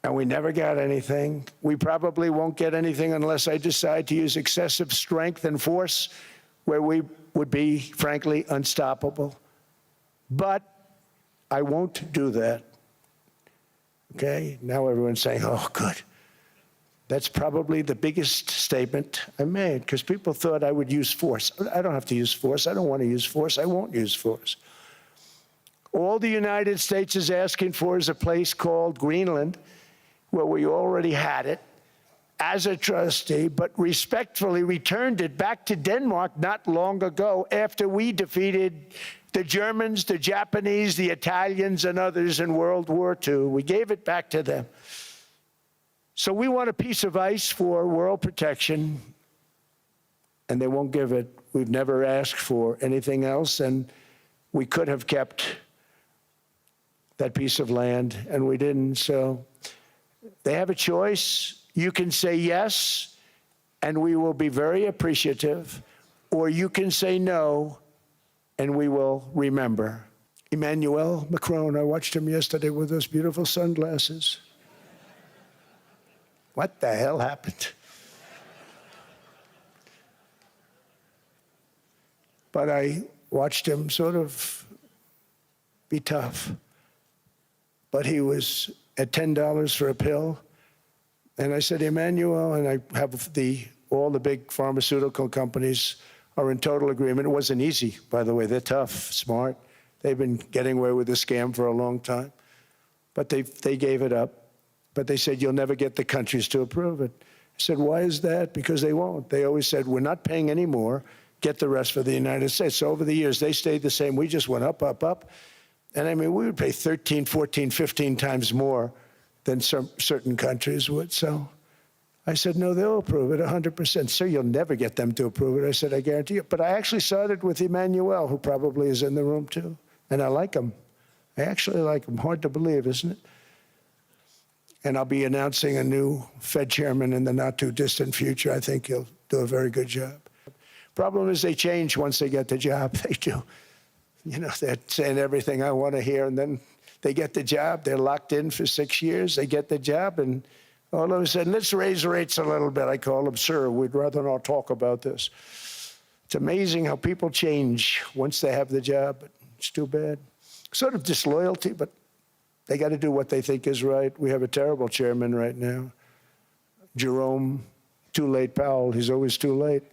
and we never got anything. We probably won't get anything unless I decide to use excessive strength and force where we would be, frankly, unstoppable. But I won't do that. Okay? Now everyone's saying, oh, good. That's probably the biggest statement I made, because people thought I would use force. I don't have to use force. I don't want to use force. I won't use force. All the United States is asking for is a place called Greenland, where we already had it as a trustee, but respectfully returned it back to Denmark not long ago after we defeated the Germans, the Japanese, the Italians, and others in World War II. We gave it back to them. So we want a piece of ice for world protection, and they won't give it. We've never asked for anything else, and we could have kept that piece of land, and we didn't. So they have a choice. You can say yes, and we will be very appreciative, or you can say no, and we will remember. Emmanuel Macron, I watched him yesterday with those beautiful sunglasses. What the hell happened? But I watched him sort of be tough. But he was at $10 for a pill. And I said, Emmanuel, and I have all the big pharmaceutical companies are in total agreement. It wasn't easy, by the way. They're tough, smart. They've been getting away with this scam for a long time. But they gave it up. But they said, you'll never get the countries to approve it. I said, why is that? Because they won't. They always said, we're not paying any more. Get the rest for the United States. So over the years, they stayed the same. We just went up, up, up. And I mean, we would pay 13, 14, 15 times more than certain countries would. So I said, no, they'll approve it 100%. Sir, you'll never get them to approve it. I said, I guarantee you. But I actually started with Emmanuel, who probably is in the room too. And I like him. I actually like him. Hard to believe, isn't it? And I'll be announcing a new Fed chairman in the not-too-distant future. I think he'll do a very good job. Problem is they change once they get the job. They do. You know, they're saying everything I want to hear, and then they get the job. They're locked in for 6 years. They get the job, and all of a sudden, let's raise rates a little bit. I call them, sir, we'd rather not talk about this. It's amazing how people change once they have the job, but it's too bad. Sort of disloyalty, but they got to do what they think is right. We have a terrible chairman right now. Jerome, too late Powell, he's always too late.